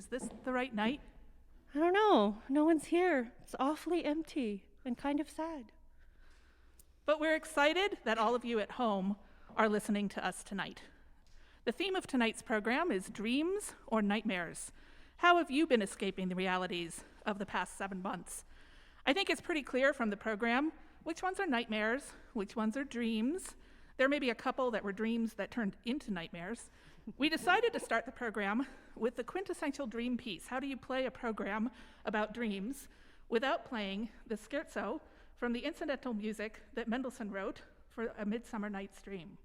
Is this the right night? I don't know. No one's here. It's awfully empty and kind of sad. But we're excited that all of you at home are listening to us tonight. The theme of tonight's program is dreams or nightmares. How have you been escaping the realities of the past 7 months? I think it's pretty clear from the program which ones are nightmares, which ones are dreams. There may be a couple that were dreams that turned into nightmares. We decided to start the program with the quintessential dream piece. How do you play a program about dreams without playing the scherzo from the incidental music that Mendelssohn wrote for A Midsummer Night's Dream?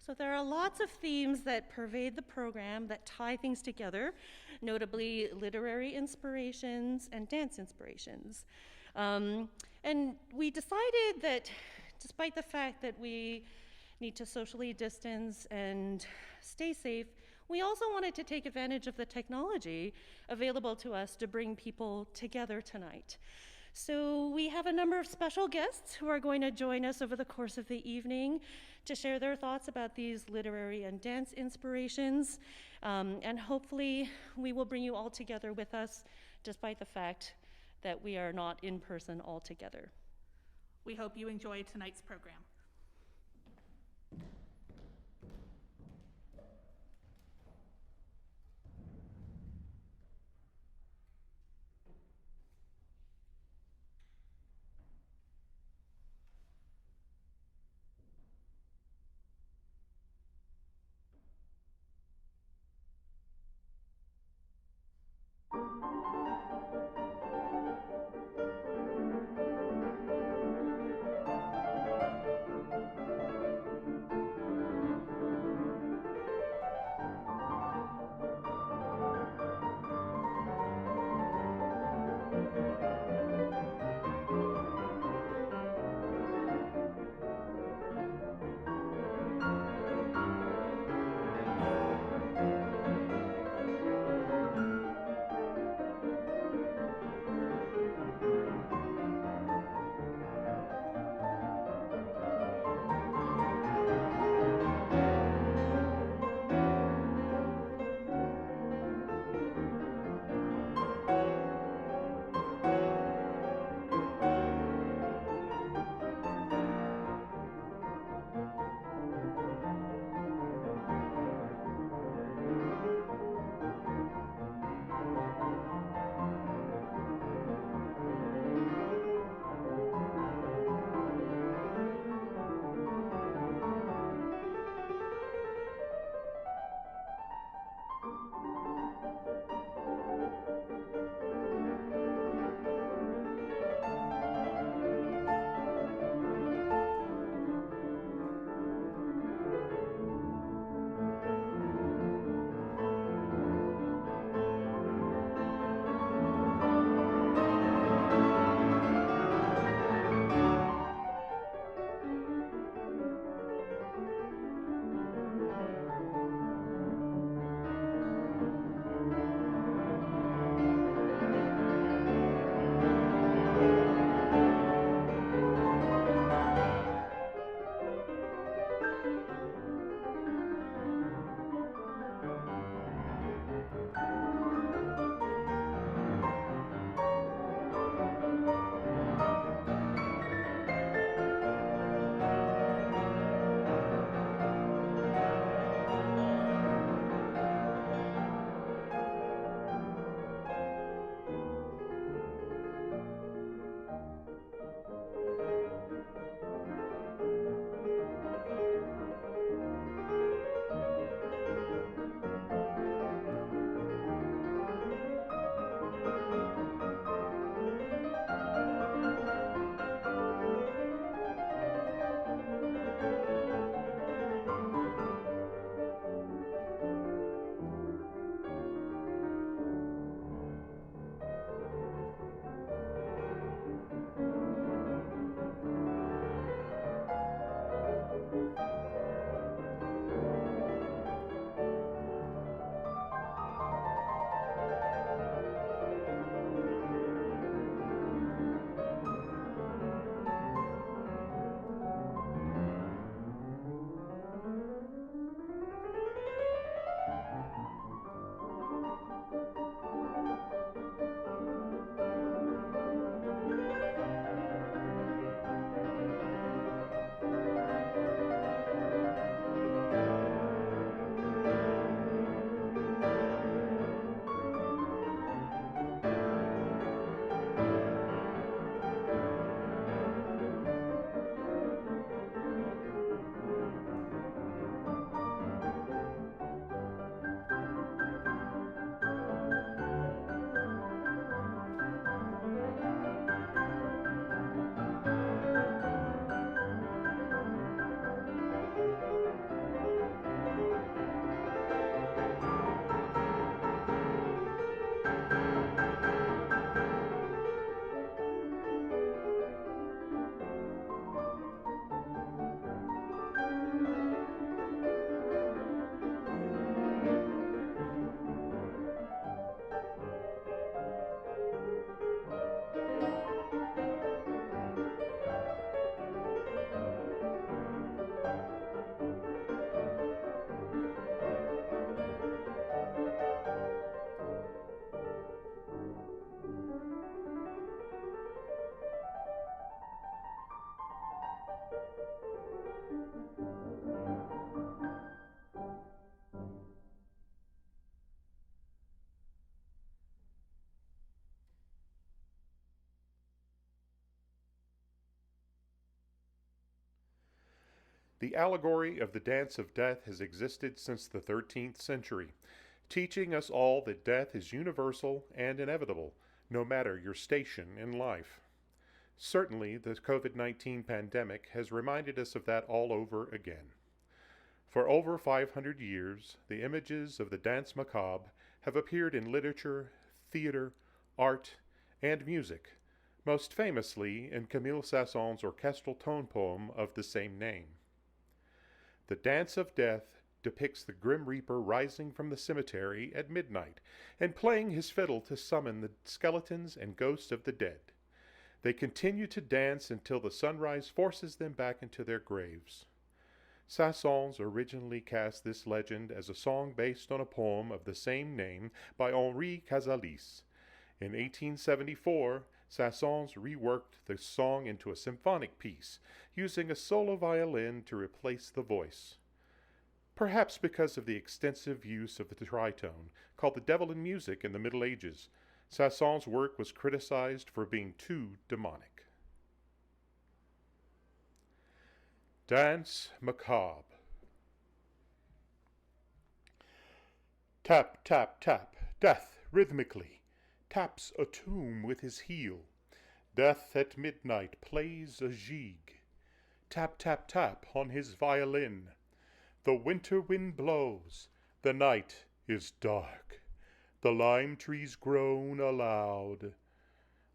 So there are lots of themes that pervade the program that tie things together, notably literary inspirations and dance inspirations. And we decided that despite the fact that we need to socially distance and stay safe, we also wanted to take advantage of the technology available to us to bring people together tonight. So we have a number of special guests who are going to join us over the course of the evening to share their thoughts about these literary and dance inspirations. And hopefully we will bring you all together with us, despite the fact that we are not in person all together. We hope you enjoy tonight's program. The allegory of the dance of death has existed since the 13th century, teaching us all that death is universal and inevitable, no matter your station in life. Certainly, the COVID 19 pandemic has reminded us of that all over again. For over 500 years, the images of the danse macabre have appeared in literature, theater, art, and music, most famously in Camille Saint-Saëns' orchestral tone poem of the same name. The Dance of Death depicts the Grim Reaper rising from the cemetery at midnight and playing his fiddle to summon the skeletons and ghosts of the dead. They continue to dance until the sunrise forces them back into their graves. Saint-Saëns originally cast this legend as a song based on a poem of the same name by Henri Cazalis. In 1874, Saint-Saëns reworked the song into a symphonic piece, using a solo violin to replace the voice. Perhaps because of the extensive use of the tritone, called the devil in music in the Middle Ages, Saint-Saëns' work was criticized for being too demonic. Dance Macabre. Tap, tap, tap, death rhythmically taps a tomb with his heel. Death at midnight plays a gigue. Tap, tap, tap on his violin. The winter wind blows, the night is dark. The lime trees groan aloud.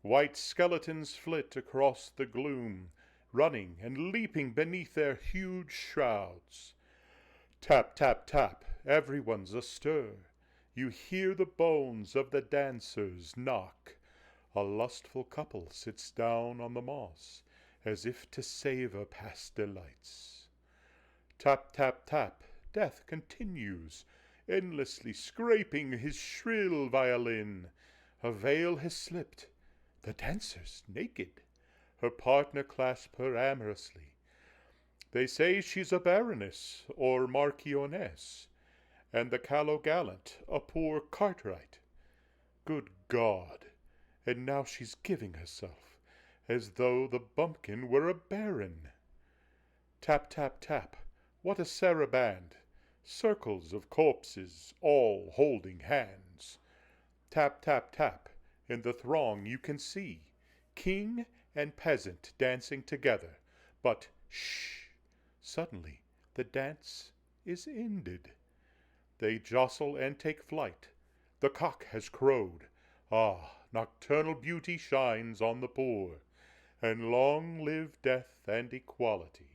White skeletons flit across the gloom, running and leaping beneath their huge shrouds. Tap, tap, tap, everyone's astir. You hear the bones of the dancers knock. A lustful couple sits down on the moss, as if to savor past delights. Tap, tap, tap, death continues, endlessly scraping his shrill violin. A veil has slipped, the dancer's naked. Her partner clasps her amorously. They say she's a baroness or marchioness, and the callow gallant a poor cartwright. Good God! And now she's giving herself, as though the bumpkin were a baron. Tap, tap, tap, what a saraband! Circles of corpses, all holding hands. Tap, tap, tap, in the throng you can see king and peasant dancing together, but shh! Suddenly the dance is ended. They jostle and take flight. The cock has crowed. Ah, nocturnal beauty shines on the poor, and long live death and equality.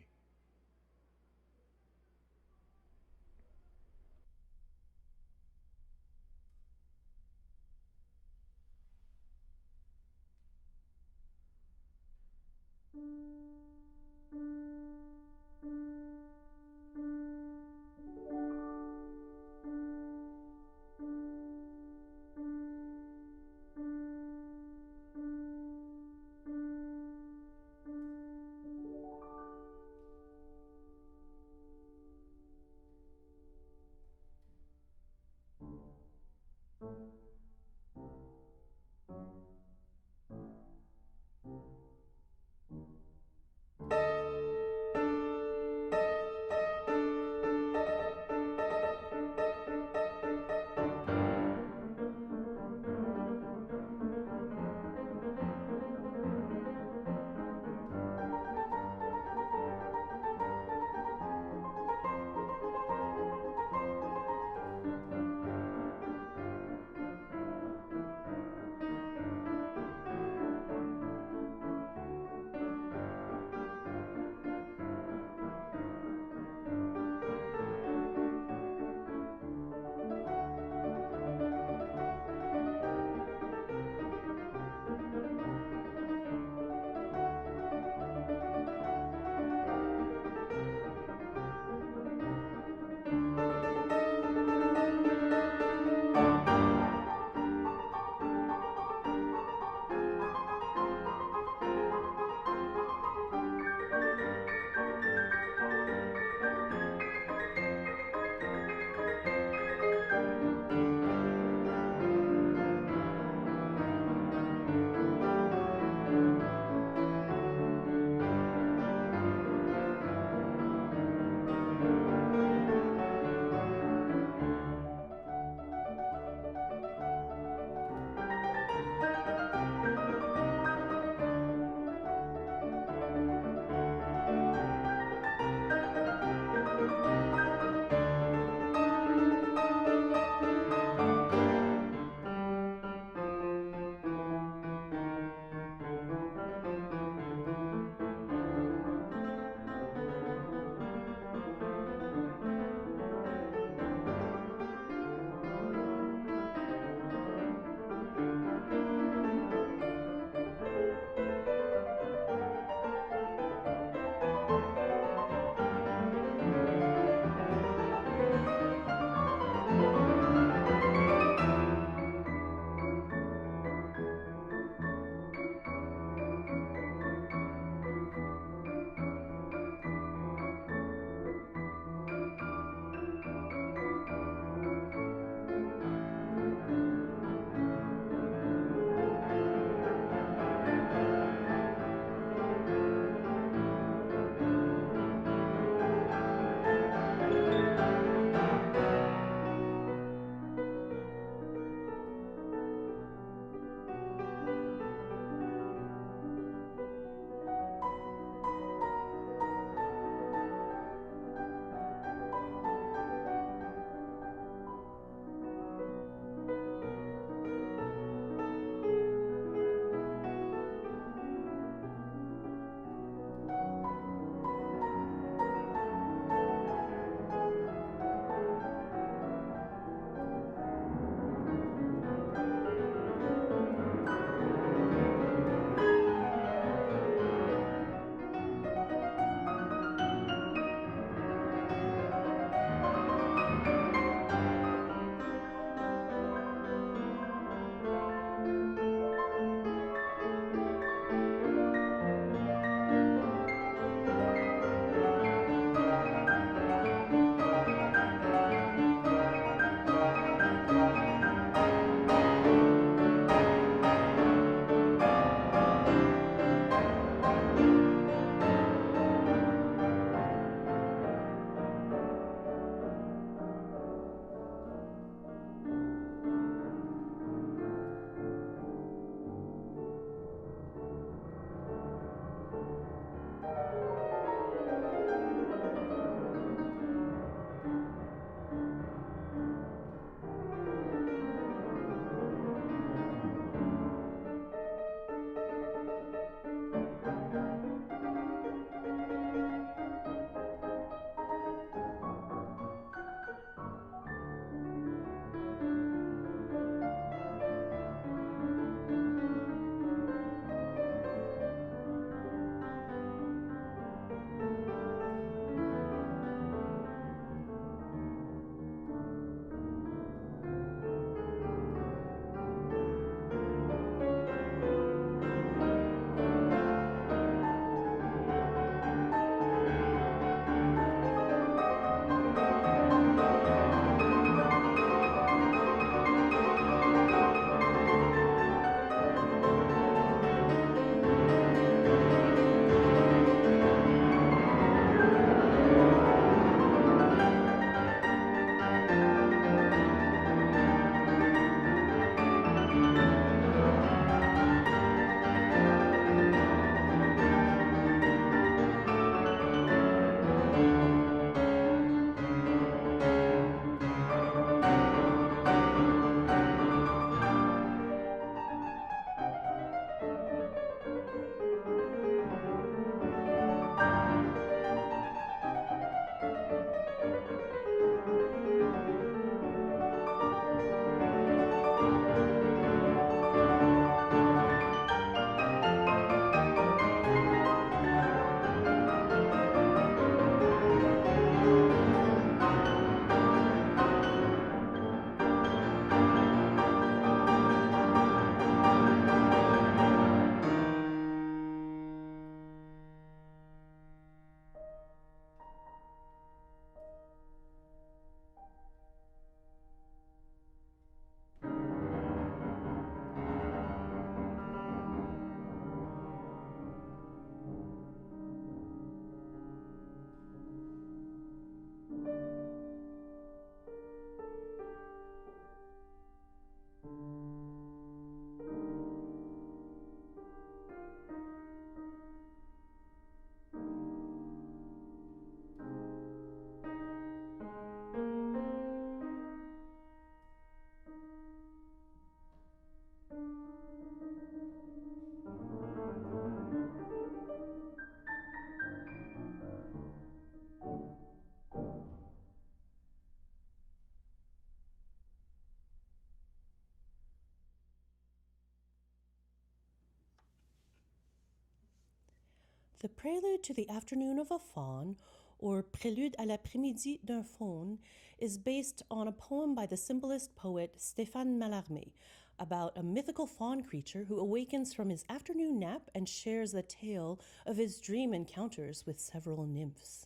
The prelude to the Afternoon of a Faun, or Prélude à l'après-midi d'un faun, is based on a poem by the symbolist poet Stéphane Mallarmé about a mythical faun creature who awakens from his afternoon nap and shares the tale of his dream encounters with several nymphs.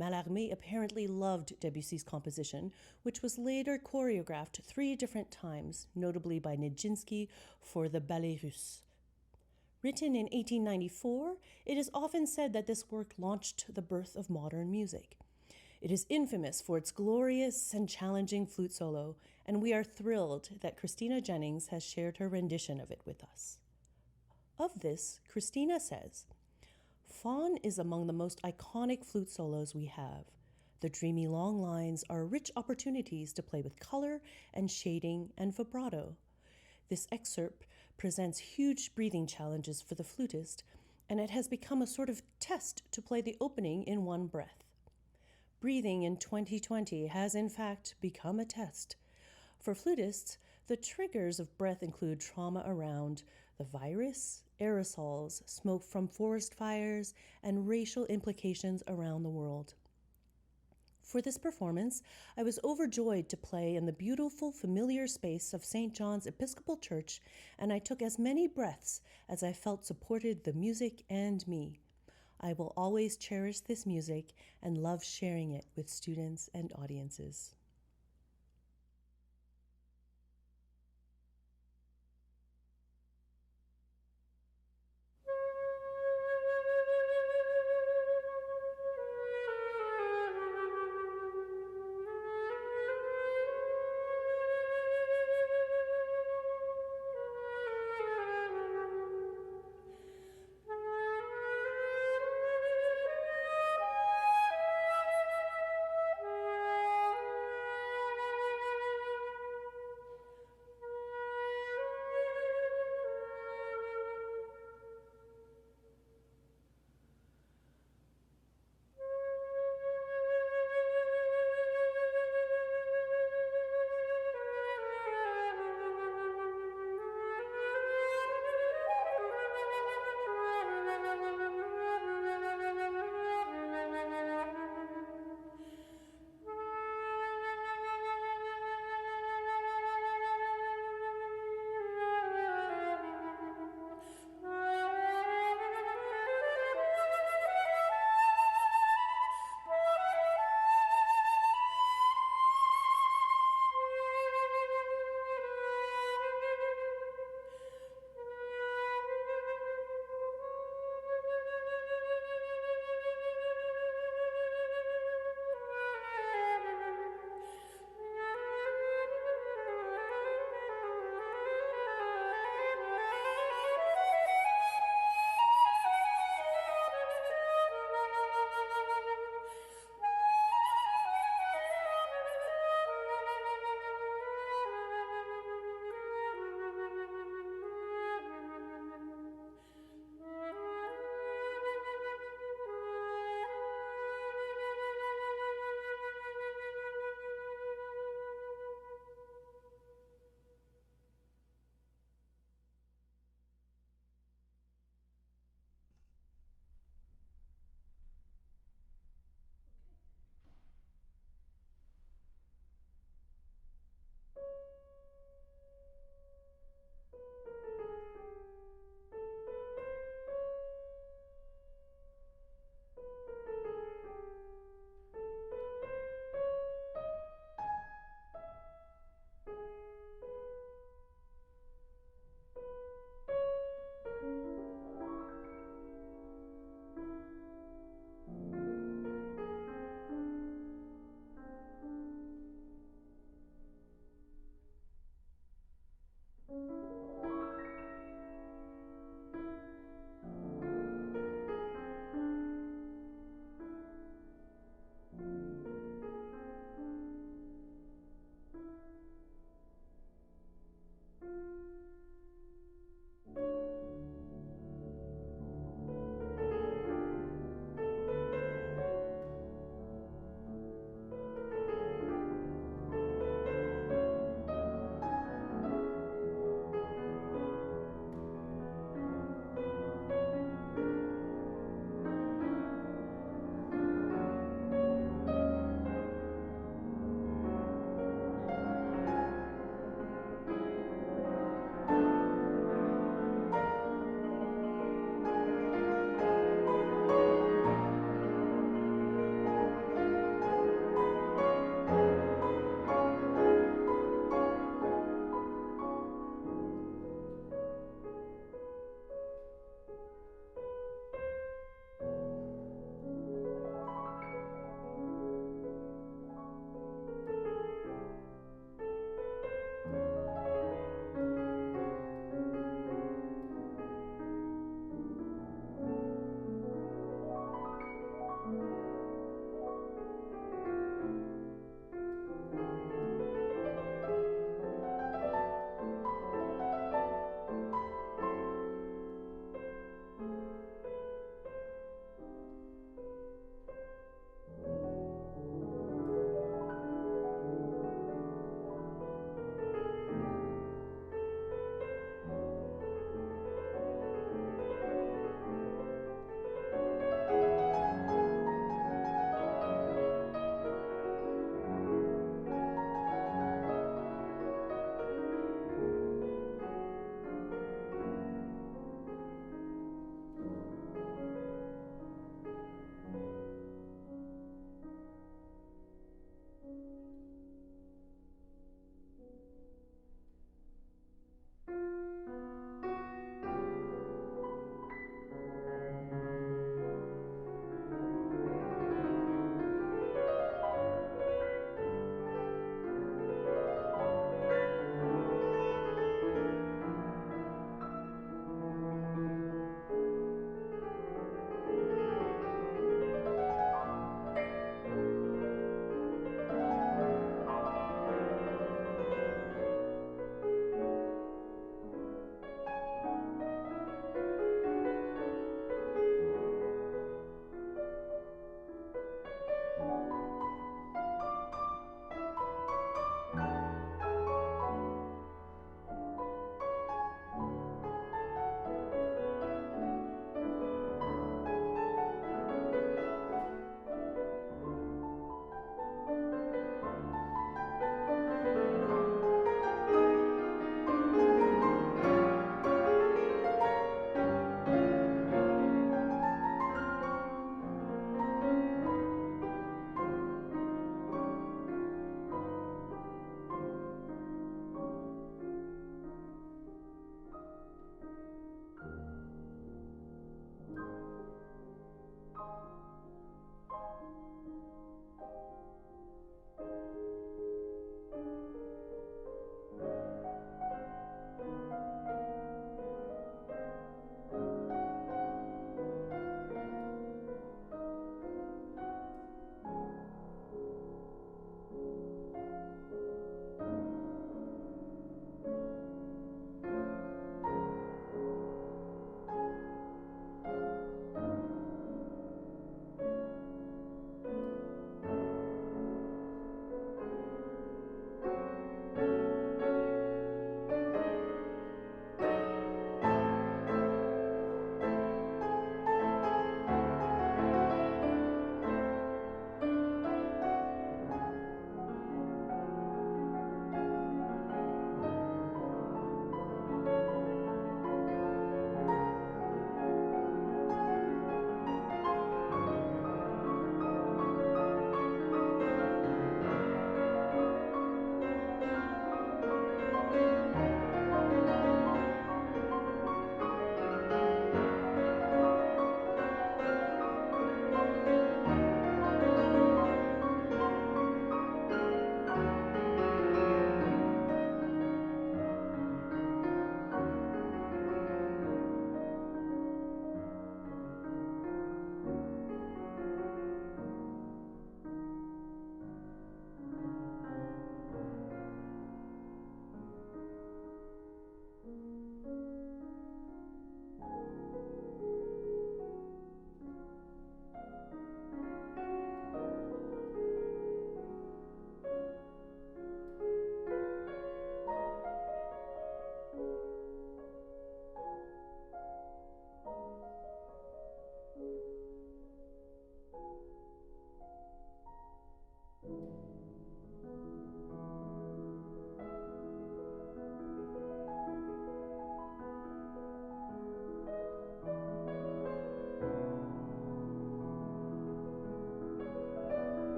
Mallarmé apparently loved Debussy's composition, which was later choreographed 3 different times, notably by Nijinsky for the Ballet Russe. Written in 1894, it is often said that this work launched the birth of modern music. It is infamous for its glorious and challenging flute solo, and we are thrilled that Christina Jennings has shared her rendition of it with us. Of this, Christina says, "Faun is among the most iconic flute solos we have. The dreamy long lines are rich opportunities to play with color and shading and vibrato. This excerpt presents huge breathing challenges for the flutist, and it has become a sort of test to play the opening in one breath. Breathing in 2020 has in fact become a test. For flutists, the triggers of breath include trauma around the virus, aerosols, smoke from forest fires, and racial implications around the world. For this performance, I was overjoyed to play in the beautiful, familiar space of St. John's Episcopal Church, and I took as many breaths as I felt supported the music and me. I will always cherish this music and love sharing it with students and audiences."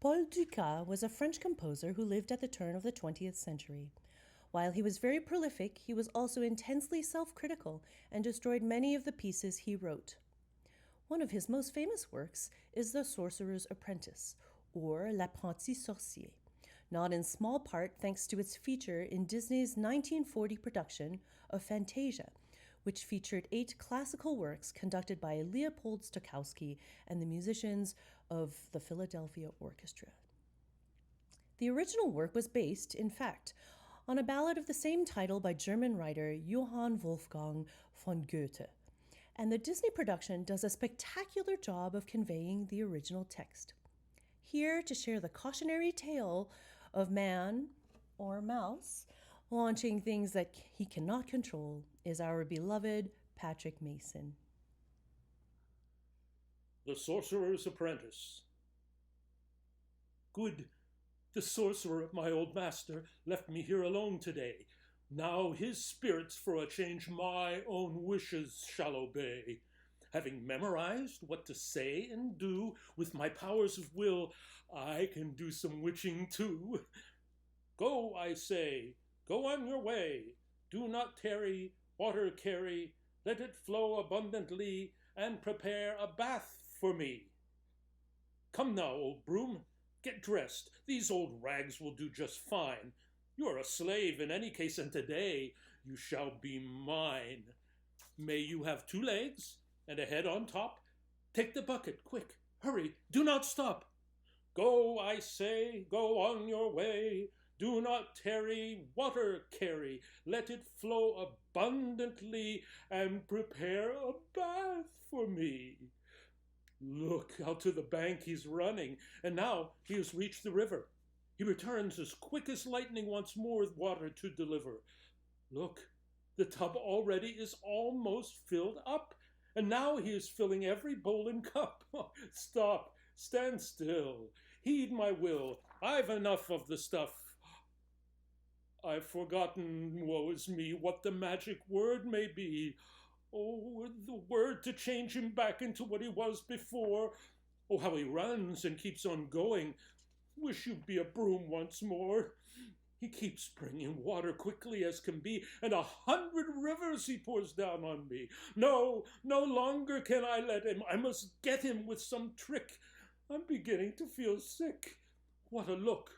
Paul Dukas was a French composer who lived at the turn of the 20th century. While he was very prolific, he was also intensely self-critical and destroyed many of the pieces he wrote. One of his most famous works is The Sorcerer's Apprentice, or L'Apprenti Sorcier, not in small part thanks to its feature in Disney's 1940 production of Fantasia, which featured 8 classical works conducted by Leopold Stokowski and the musicians of the Philadelphia Orchestra. The original work was based, in fact, on a ballad of the same title by German writer Johann Wolfgang von Goethe, and the Disney production does a spectacular job of conveying the original text. Here to share the cautionary tale of man or mouse launching things that he cannot control is our beloved Patrick Mason. The Sorcerer's Apprentice. Good, the sorcerer, my old master, left me here alone today. Now his spirits for a change my own wishes shall obey. Having memorized what to say and do with my powers of will, I can do some witching too. Go, I say, go on your way. Do not tarry, water carry, let it flow abundantly, and prepare a bath for me. Come now, old broom, get dressed. These old rags will do just fine. You are a slave in any case, and today you shall be mine. May you have 2 legs and a head on top. Take the bucket, quick, hurry, do not stop. Go, I say, go on your way. Do not tarry, water carry. Let it flow abundantly, and prepare a bath for me. Look, out to the bank he's running, and now he has reached the river. He returns as quick as lightning once more with water to deliver. Look, the tub already is almost filled up, and now he is filling every bowl and cup. Stop, stand still, heed my will. I've enough of the stuff. I've forgotten, woe is me, what the magic word may be. Oh, the word to change him back into what he was before. Oh, how he runs and keeps on going. Wish you'd be a broom once more. He keeps bringing water quickly as can be, and 100 rivers he pours down on me. No, no longer can I let him. I must get him with some trick. I'm beginning to feel sick. What a look,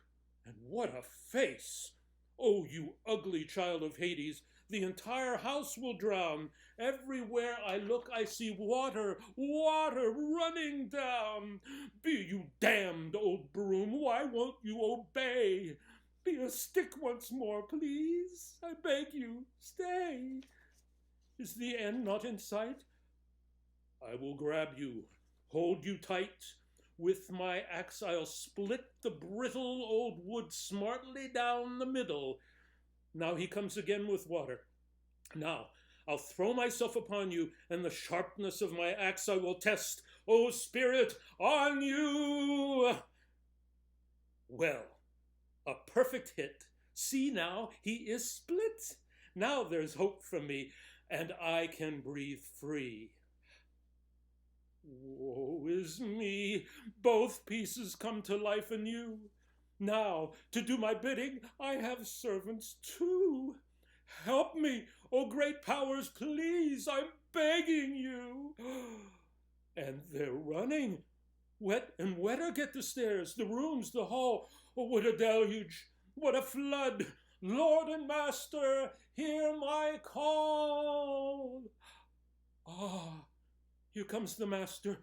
and what a face! Oh, you ugly child of Hades, the entire house will drown. Everywhere I look, I see water, water running down. Be you damned, old broom, why won't you obey? Be a stick once more, please. I beg you, stay. Is the end not in sight? I will grab you, hold you tight. With my axe I'll split the brittle old wood smartly down the middle. Now he comes again with water. Now I'll throw myself upon you, and the sharpness of my axe I will test. O spirit, on you! Well, a perfect hit. See now, he is split. Now there's hope for me, and I can breathe free. Woe is me, both pieces come to life anew. Now, to do my bidding, I have servants too. Help me, O great powers, please, I'm begging you. And they're running. Wet and wetter get the stairs, the rooms, the hall. Oh, what a deluge, what a flood. Lord and master, hear my call. Ah, here comes the master.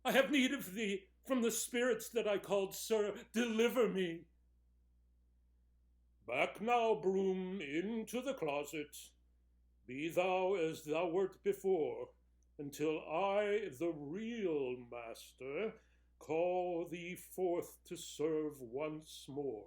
I have need of thee. From the spirits that I called, sir, deliver me. Back now, broom, into the closet. Be thou as thou wert before, until I, the real master, call thee forth to serve once more.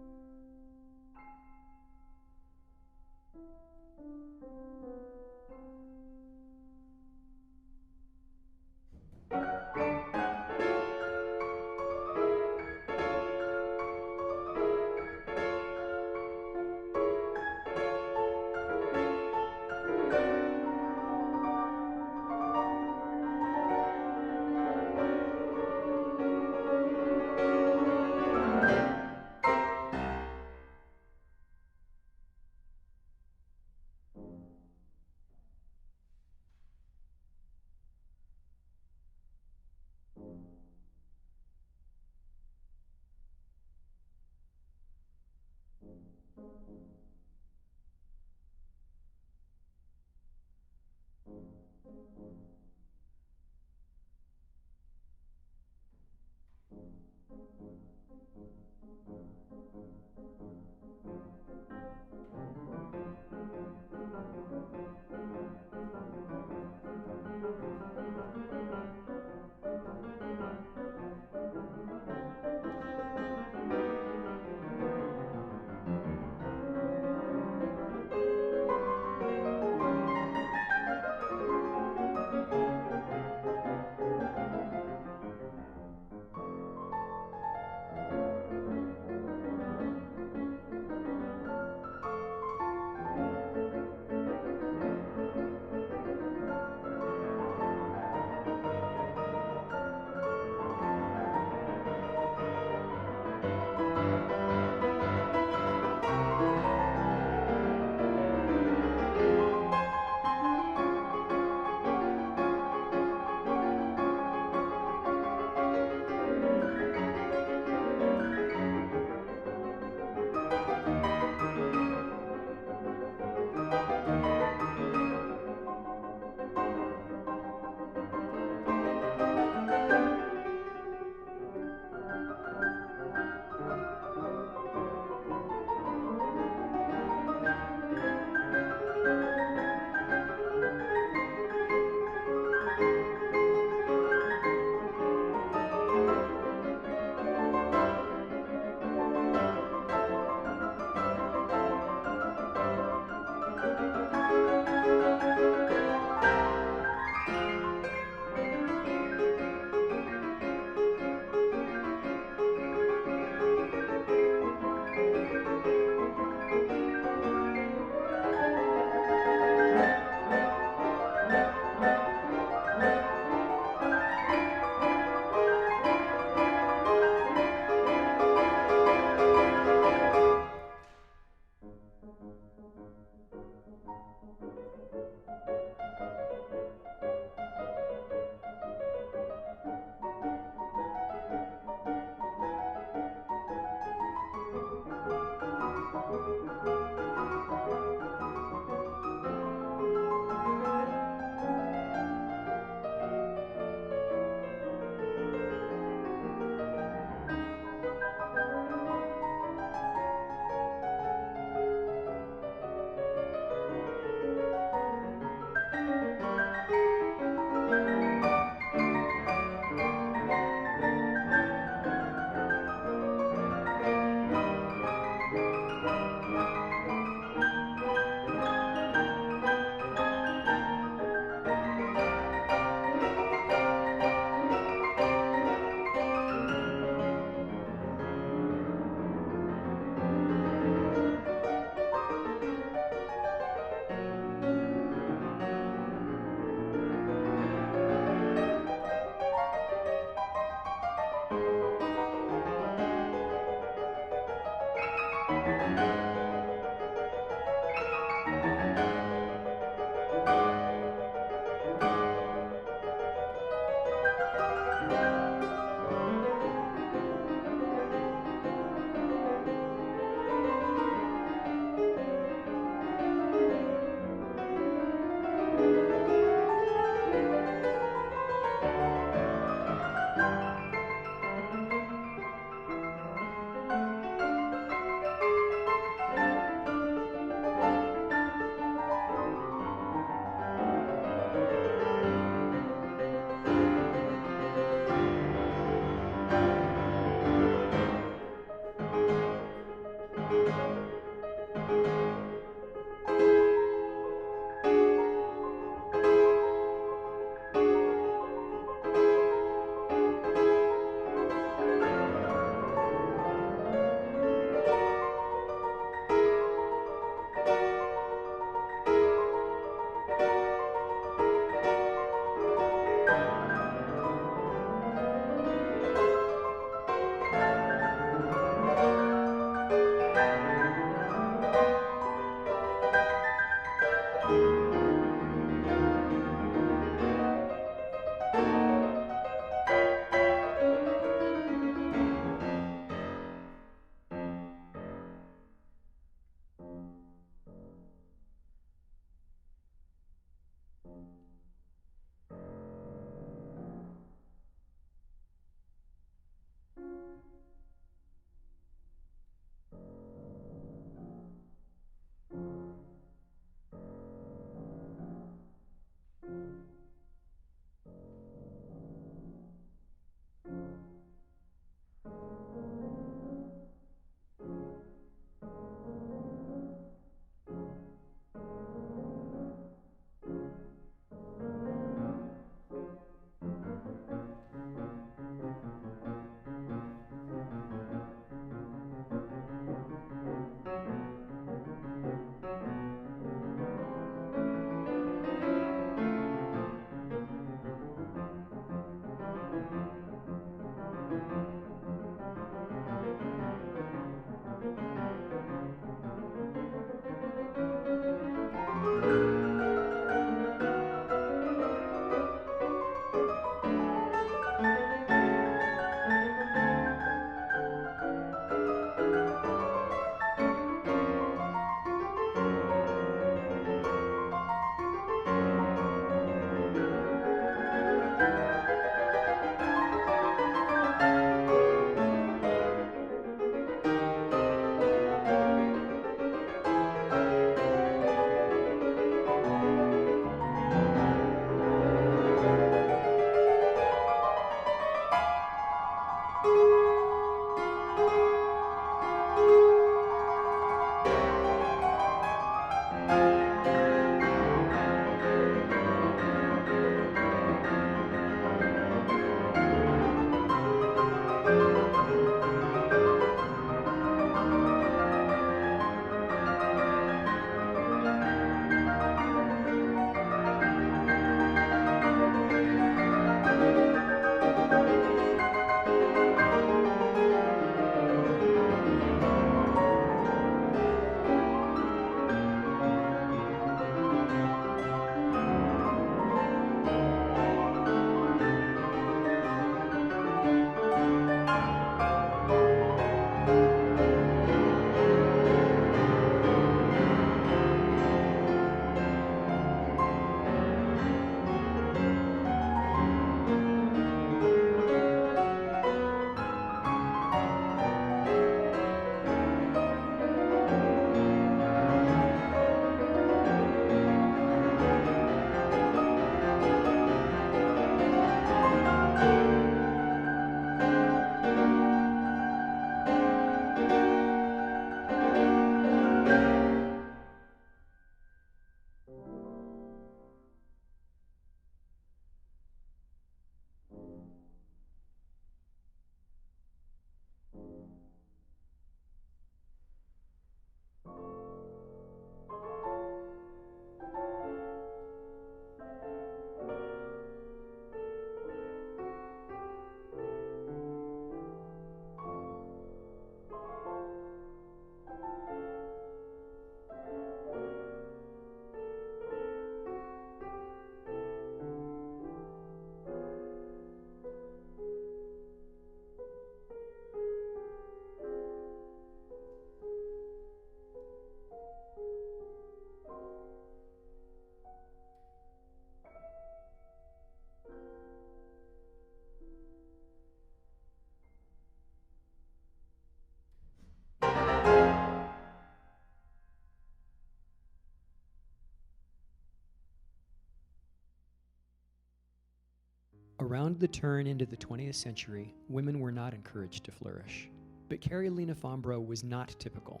Around the turn into the 20th century, women were not encouraged to flourish. But Carolina Fambro was not typical.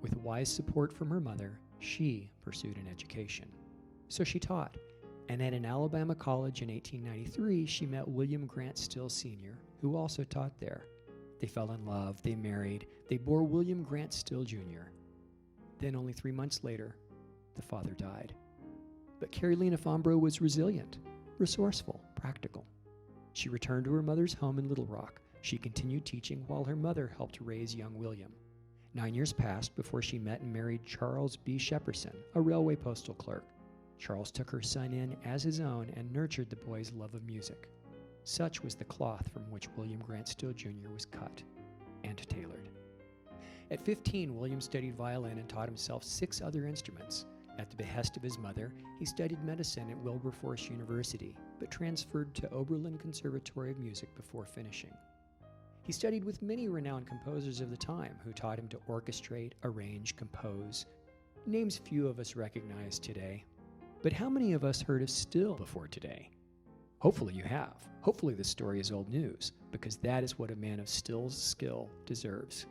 With wise support from her mother, she pursued an education. So she taught, and at an Alabama college in 1893, she met William Grant Still Sr., who also taught there. They fell in love, they married, they bore William Grant Still Jr. Then only 3 months later, the father died. But Carolina Fambro was resilient, resourceful, practical. She returned to her mother's home in Little Rock. She continued teaching while her mother helped raise young William. 9 years passed before she met and married Charles B. Shepperson, a railway postal clerk. Charles took her son in as his own and nurtured the boy's love of music. Such was the cloth from which William Grant Still Jr. was cut and tailored. At 15, William studied violin and taught himself 6 other instruments. At the behest of his mother, he studied medicine at Wilberforce University, but transferred to Oberlin Conservatory of Music before finishing. He studied with many renowned composers of the time who taught him to orchestrate, arrange, compose. Names few of us recognize today. But how many of us heard of Still before today? Hopefully you have. Hopefully this story is old news, because that is what a man of Still's skill deserves.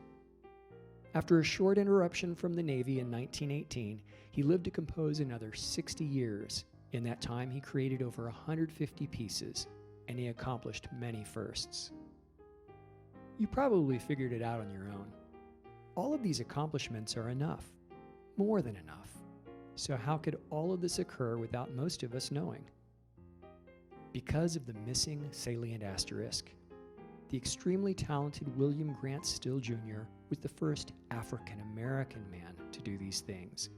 After a short interruption from the Navy in 1918, he lived to compose another 60 years. In that time, he created over 150 pieces, and he accomplished many firsts. You probably figured it out on your own. All of these accomplishments are enough, more than enough. So how could all of this occur without most of us knowing? Because of the missing salient asterisk. The extremely talented William Grant Still Jr. was the first African-American man to do these things.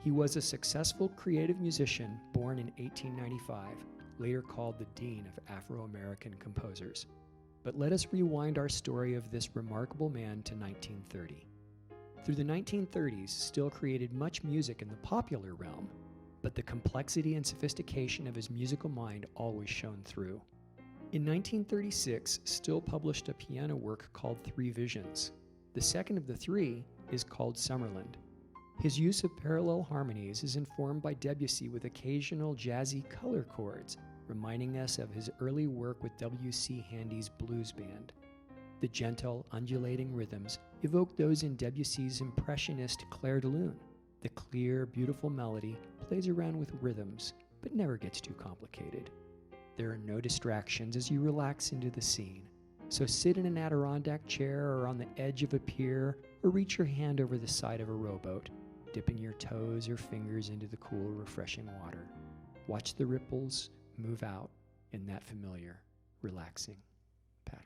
He was a successful creative musician born in 1895, later called the Dean of Afro-American Composers. But let us rewind our story of this remarkable man to 1930. Through the 1930s, Still created much music in the popular realm, but the complexity and sophistication of his musical mind always shone through. In 1936, Still published a piano work called 3 Visions. The second of the 3 is called Summerland. His use of parallel harmonies is informed by Debussy with occasional jazzy color chords, reminding us of his early work with W.C. Handy's blues band. The gentle, undulating rhythms evoke those in Debussy's impressionist Clair de Lune. The clear, beautiful melody plays around with rhythms, but never gets too complicated. There are no distractions as you relax into the scene. So sit in an Adirondack chair or on the edge of a pier, or reach your hand over the side of a rowboat, dipping your toes or fingers into the cool, refreshing water. Watch the ripples move out in that familiar, relaxing pattern.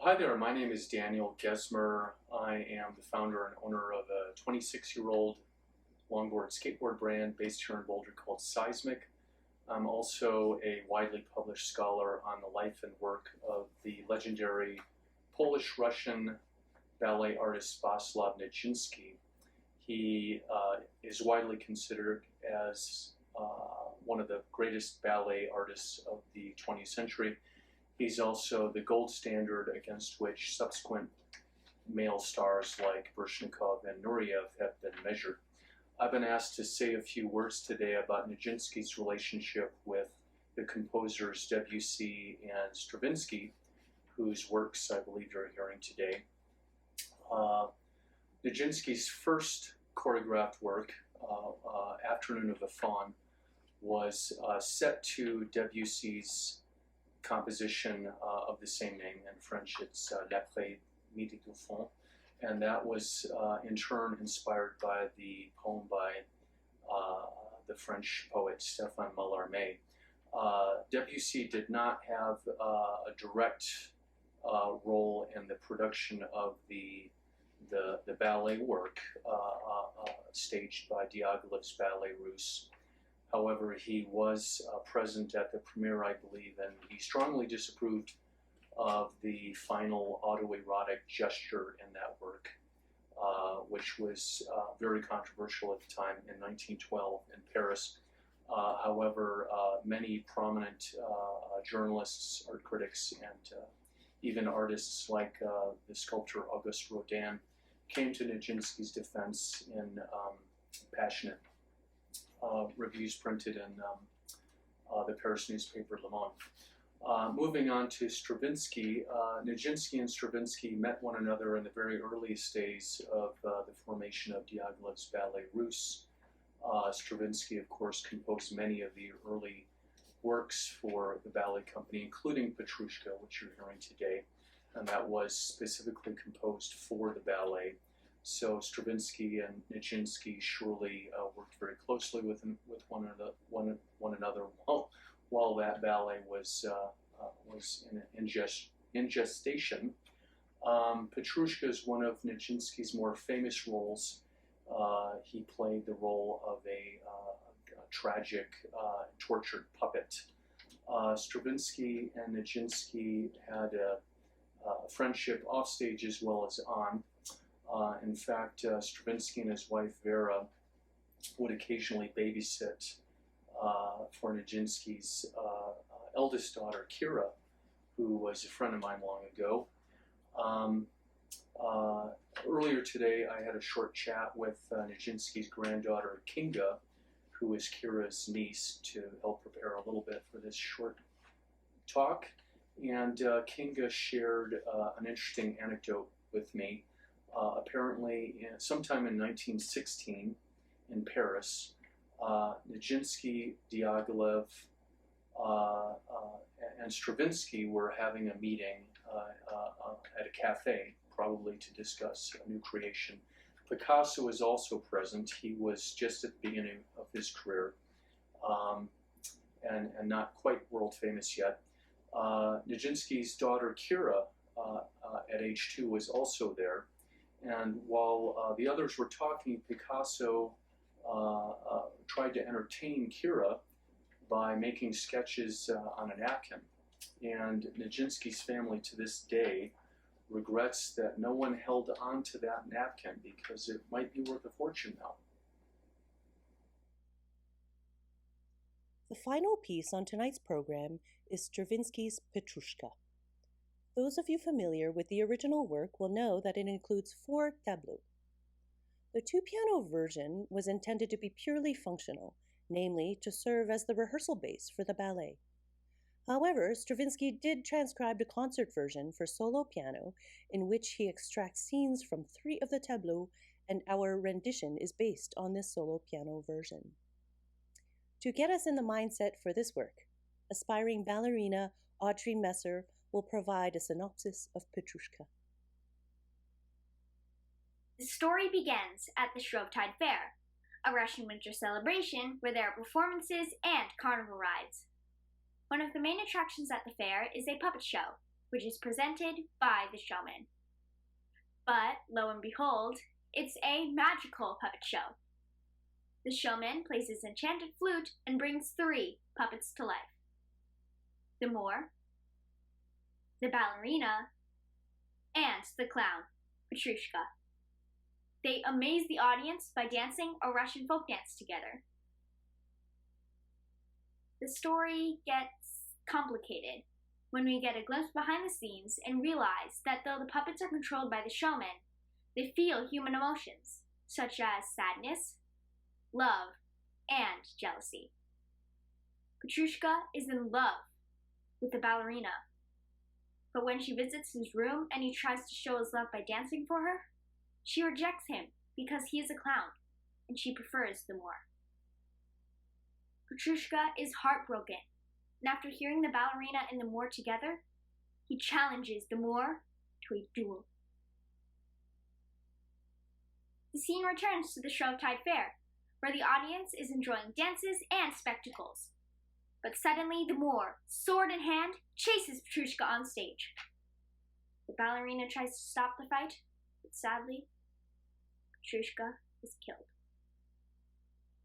Hi there, my name is Daniel Gesmer. I am the founder and owner of a 26-year-old longboard skateboard brand based here in Boulder called Seismic. I'm also a widely published scholar on the life and work of the legendary Polish-Russian ballet artist Vaslav Nijinsky. He is widely considered as one of the greatest ballet artists of the 20th century. He's also the gold standard against which subsequent male stars like Baryshnikov and Nureyev have been measured. I've been asked to say a few words today about Nijinsky's relationship with the composers Debussy and Stravinsky, whose works I believe you're hearing today. Nijinsky's first choreographed work, Afternoon of the Faun, was set to Debussy's composition of the same name. In French, it's L'après-midi du Faun, and that was in turn inspired by the poem by the French poet Stéphane Mallarmé. Debussy did not have a direct role in the production of the ballet work staged by Diaghilev's Ballet Russe. However, he was present at the premiere, I believe, and he strongly disapproved of the final autoerotic gesture in that work, which was very controversial at the time in 1912 in Paris. However, many prominent journalists, art critics, and even artists like the sculptor Auguste Rodin came to Nijinsky's defense in passionate reviews printed in the Paris newspaper Le Monde. Moving on to Stravinsky, Nijinsky and Stravinsky met one another in the very earliest days of the formation of Diaghilev's Ballet Russe. Stravinsky, of course, composed many of the early works for the ballet company, including Petrushka, which you're hearing today, and that was specifically composed for the ballet. So Stravinsky and Nijinsky surely worked very closely with one another while that ballet was in gestation. Petrushka is one of Nijinsky's more famous roles. He played the role of a tragic, tortured puppet. Stravinsky and Nijinsky had a friendship offstage as well as on. In fact, Stravinsky and his wife Vera would occasionally babysit for Nijinsky's eldest daughter Kira, who was a friend of mine long ago. Earlier today, I had a short chat with Nijinsky's granddaughter Kinga, who is Kira's niece, to help prepare a little bit for this short talk. And Kinga shared an interesting anecdote with me. Apparently, sometime in 1916 in Paris, Nijinsky, Diaghilev, and Stravinsky were having a meeting at a cafe, probably to discuss a new creation. Picasso was also present. He was just at the beginning of his career and not quite world famous yet. Nijinsky's daughter Kira, at age 2, was also there. And while the others were talking, Picasso tried to entertain Kira by making sketches on a napkin. And Nijinsky's family to this day regrets that no one held on to that napkin because it might be worth a fortune now. The final piece on tonight's program is Stravinsky's Petrushka. Those of you familiar with the original work will know that it includes 4 tableaux. The 2-piano version was intended to be purely functional, namely to serve as the rehearsal base for the ballet. However, Stravinsky did transcribe a concert version for solo piano in which he extracts scenes from 3 of the tableaux, and our rendition is based on this solo piano version. To get us in the mindset for this work, aspiring ballerina Audrey Messer will provide a synopsis of Petrushka. The story begins at the Shrovetide Fair, a Russian winter celebration where there are performances and carnival rides. One of the main attractions at the fair is a puppet show, which is presented by the showman. But, lo and behold, it's a magical puppet show. The showman plays his enchanted flute and brings 3 puppets to life. The Moor, the ballerina, and the clown, Petrushka. They amaze the audience by dancing a Russian folk dance together. The story gets complicated when we get a glimpse behind the scenes and realize that though the puppets are controlled by the showman, they feel human emotions, such as sadness, love, and jealousy. Petrushka is in love with the ballerina, but when she visits his room and he tries to show his love by dancing for her, she rejects him because he is a clown, and she prefers the Moor. Petrushka is heartbroken, and after hearing the ballerina and the Moor together, he challenges the Moor to a duel. The scene returns to the Shrovetide Fair, where the audience is enjoying dances and spectacles. But suddenly the Moor, sword in hand, chases Petrushka on stage. The ballerina tries to stop the fight, but sadly, Petrushka is killed.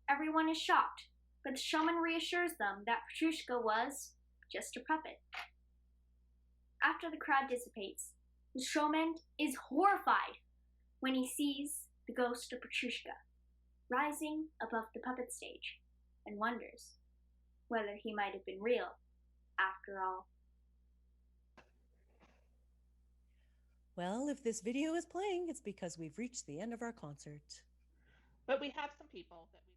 Everyone is shocked, but the showman reassures them that Petrushka was just a puppet. After the crowd dissipates, the showman is horrified when he sees the ghost of Petrushka rising above the puppet stage and wonders whether he might have been real after all. Well, if this video is playing, it's because we've reached the end of our concert. But we have some people that we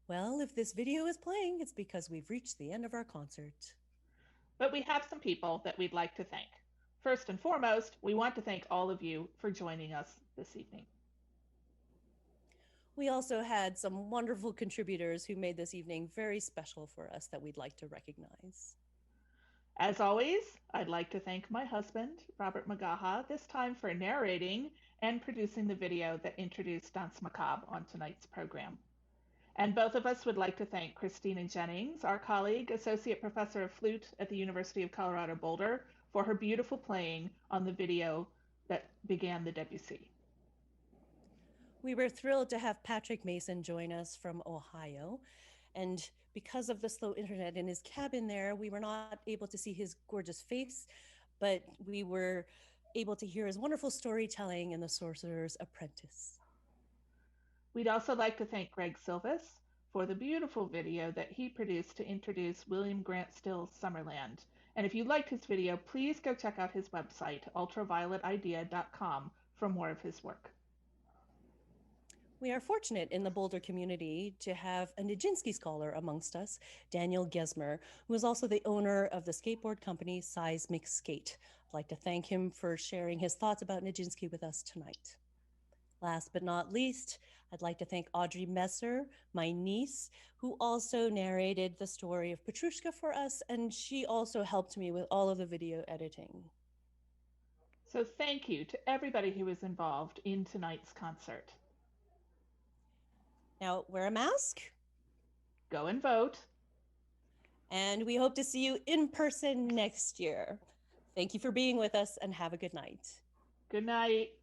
Well, if this video is playing, it's because we've reached the end of our concert. But we have some people that we'd like to thank. First and foremost, we want to thank all of you for joining us this evening. We also had some wonderful contributors who made this evening very special for us that we'd like to recognize. As always, I'd like to thank my husband, Robert Magaha, this time for narrating and producing the video that introduced Danse Macabre on tonight's program. And both of us would like to thank Christina Jennings, our colleague, Associate Professor of Flute at the University of Colorado Boulder, for her beautiful playing on the video that began the WC. We were thrilled to have Patrick Mason join us from Ohio. And because of the slow internet in his cabin there, we were not able to see his gorgeous face, but we were able to hear his wonderful storytelling in The Sorcerer's Apprentice. We'd also like to thank Greg Silvis for the beautiful video that he produced to introduce William Grant Still's Summerland And if you liked his video, please go check out his website, ultravioletidea.com, for more of his work. We are fortunate in the Boulder community to have a Nijinsky scholar amongst us, Daniel Gesmer, who is also the owner of the skateboard company Seismic Skate. I'd like to thank him for sharing his thoughts about Nijinsky with us tonight. Last but not least, I'd like to thank Audrey Messer, my niece, who also narrated the story of Petrushka for us, and she also helped me with all of the video editing. So thank you to everybody who was involved in tonight's concert. Now, wear a mask. Go and vote. And we hope to see you in person next year. Thank you for being with us and have a good night. Good night.